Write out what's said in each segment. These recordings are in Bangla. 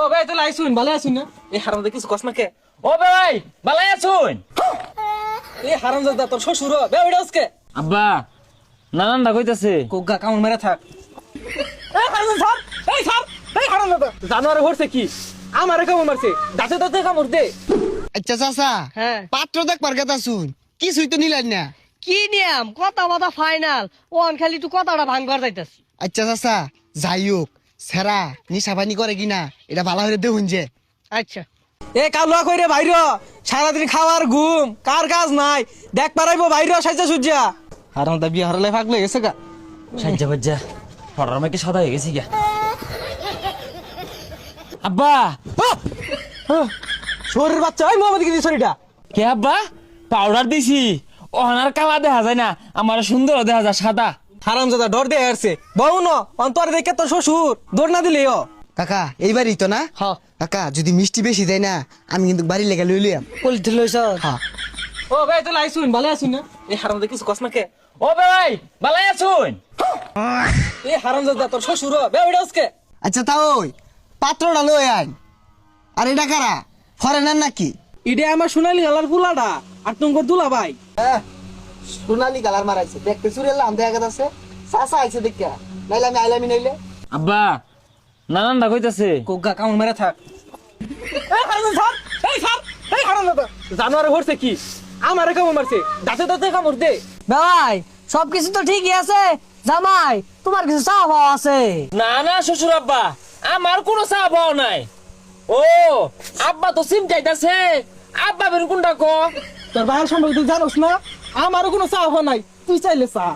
ও ভাই তুই আইছুন ভালো আছুন না এই হারাম কিছু কস না কে ও ভাই ভালো আছুন? এই হারাম দাদা তোর শ্বশুর বে ওইটা আজকে আব্বা নানানটা কইতাছে কোগা কামড় মেরে থাক এই হারাম স্যার এই হারাম দাদা জানোয়ারে হরছে কি আমারে কামড় মারছে দাঁতে দাঁতে কামড় দে আচ্ছা চাচা হ্যাঁ পাত্র দেখবার কথা শুন কিছুই তো নিলেন না। কি নিয়ম কথা বাতা ফাইনাল ওন খালি তুই কথাটা ভাঙবার যাইতাছি। আচ্ছা চাচা যাই হোক সেরা নিশা পানি করে কিনা এটা ভালো হয়ে দেখুন যে। আচ্ছা এ কালুয়া কইরে বাইর সারাদিন খাওয়ার ঘুম কার কাজ নাই দেখ পারাইবো বাইর সাইজা সুজা হারাম দা বিয়ে হারলে ফাগলে গেছে গা সাজ্জা বাজ্জা পড়ার আমাকে সাদা হয়ে গেছি গা। আব্বা শরীর বাচ্চা ওই মোহাম্মদ কি শরীরটা কে আব্বা পাউডার দিছি ওনার কালা দেখা যায় না আমার সুন্দর দেখা যায় সাদা। হারাম দাদা ডর দিয়ে আসছে বউ ন অন্তর দেখে তোর শ্বশুর দৌড় না দিলে কাকা এইবারই তো না। হ্যাঁ কাকা যদি মিষ্টি বেশি দেয় না আমি কিন্তু বাড়ি লেগে লইলাম। পলিথিন লইছ হ্যাঁ ও ভাই তুই আইছুন ভালো আছুন না এই হারাম দা কিছু কস না কে ও ভাই ভালো আছুন? এই হারাম দাদা তোর শ্বশুর বে ওইটা আজকে আচ্ছা তা ওই পাত্রটা লই আন। আর এটা কারা ফরেনার নাকি? ইডে আমার সোনালি গালার ফুলাটা আর তোমার দুলা ভাই সোনালি কালার মারাইছে দেখতে চুরেলাম দেখা গেছে চাচা আইছে দেখা নাইলে আমি আইলামি নাইলে। আব্বা নানানটা কইতাছে কোগা কামড় মেরে থাক এই হারাম স্যার এই হারাম দাদা জানোয়ারে হরছে কি আমারে কামড় মারছে দাঁতে দাঁতে কামড় দে ভাই সবকিছু তো ঠিকই আছে জামাই তোমার কিছু চা পাওয়া আছে। না না শ্বশুর আব্বা আমার কোনো চা পাও নাই। ও আব্বা তো সিম চাইতাছে আব্বা বের কোনটা কো তোর ভাইয়ের সম্পর্কে তুই জানোস না আমারও কোনো চা হওয়া নাই তুই চাইলে চা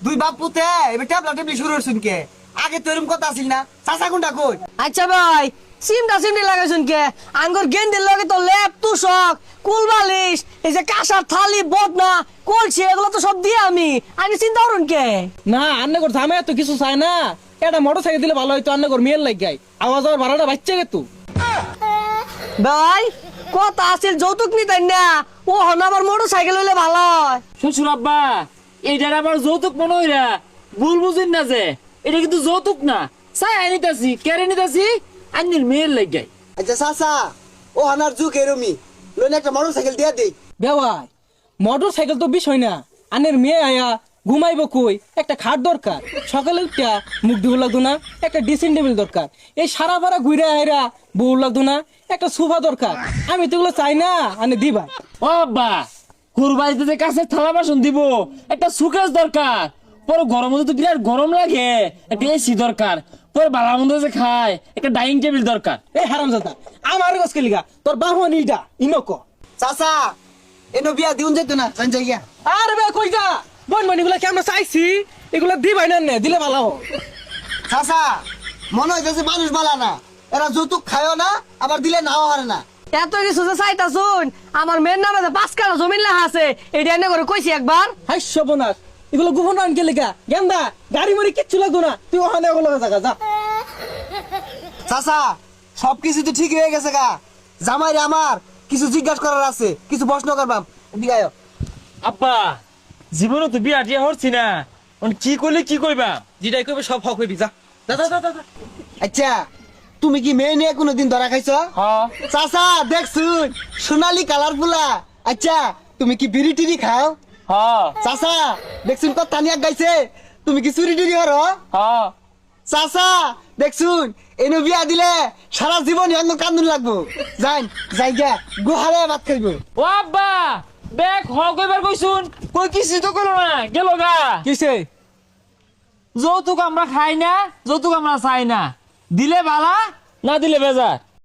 দুই বাপ পুতে এবার ট্যাবলা ট্যাবলি শুরু হচ্ছুন কে আগে তো এরকম কথা আসিল না চাচা কোনটা কই? আচ্ছা ভাই সিমটা লাগাইছুন কে আঙ্গুর গেন্দির লগে তো লেপ তুষক কুল বালিশ এই যে কাঁসার থালি বদনা কলছি এগুলো তো সব দিয়ে আমি চিন্তা করুন কে। না আন্নে কর ঝামে তো কিছু চায় না এটা মোটর সাইকেল দিলে ভালো হইতো আন্নে কর মেয়ের লাগ গাই আওয়াজ আর ভাড়াটা বাচ্চা গে তুই ভাই কথা আছিল যৌতুক নিতেন না ও হন আমার মোটর সাইকেল হইলে ভালো হয়। শ্বশুর আব্বা এইটার আবার যৌতুক মনে হইরা ভুল বুঝিন না যে এটা কিন্তু যৌতুক না চাই আনিতাছি কেড়ে নিতাছি আন্নির মেয়ের লাগ গাই। আচ্ছা চাচা ও হানার যুগ এরমি লইলে একটা মোটর সাইকেল দিয়ে দেই। বেওয়াই মোটর সাইকেল তো বিষয় না আন্নের মেয়ে আয়া ঘুমাইবো কই একটা খাট দরকার সকালে উঠা মুখ ধুব লাগতো না একটা ড্রেসিং টেবিল দরকার এই সারা পাড়া ঘুরে আয়রা বউ লাগতো না একটা সোফা দরকার আমি তো এগুলো চাই না আনে দিবা ও আব্বা কুরবানিতে যে কাছে থালা বাসন দিব একটা সুকেস দরকার পরে গরম তো বিরাট গরম লাগে একটা এসি দরকার পরে বালা মন্দ যে খায় একটা ডাইনিং টেবিল দরকার। এই হারাম জাদা আমার গছকে লিগা তোর বাহু নিটা ইনকো চাচা এনো বিয়া দিউন যেত না জান যাইয়া। আরে বে কই যা বন মনিগুলা কি আমরা চাইছি এগুলা দিবাই না নে দিলে ভালো হবে চাচা মনে হইতেছে মানুষ বালা না এরা যৌতুক খায়ও না আবার দিলে নাও হারে না। এত কিছু যে চাইতাছুন আমার মেয়ের নামে যে 5 কাঠা জমি লেখা আছে এটা এনে করে কইছি একবার। হাই সবনাশ এগুলো গোপন আনকে লিগা গেন্দা গাড়ি মরি কিচ্ছু লাগতো না তুই ওখানে ওগুলো জায়গা যা চাচা সবকিছু তো ঠিক হয়ে গেছে গা জামাই রে আমার কিছু জিজ্ঞাসা করার আছে কিছু প্রশ্ন করবাম এদিকে আয়। আব্বা জীবনে তো বিয়া টিয়া হচ্ছি না কি করলে কি কইবা যেটাই কইবে সব হক হইবি যা যা যা যা যা আচ্ছা তুমি কি মেয়ে নিয়ে কোনোদিন ধরা খাইছো? হ্যাঁ চাচা দেখছুন সোনালি কালার ফুলা। আচ্ছা তুমি কি বিড়ি টিড়ি খাও? হ্যাঁ চাচা দেখছুন কত তানিয়া গাইছে তুমি কি চুরি টুরি করো? হ্যাঁ চাচা দেখছুন এনে বিয়া দিলে সারা জীবন এমন কান্দুন লাগবো যাই যাই গা গুহালে ভাত খাইবো। ও আব্বা বেক হ কইবার কইছুন কই কিছু তো কইলো না গেল গা। কিসে যৌতুক আমরা খাই না যৌতুক আমরা চাই না দিলে বালা না দিলে বেজার।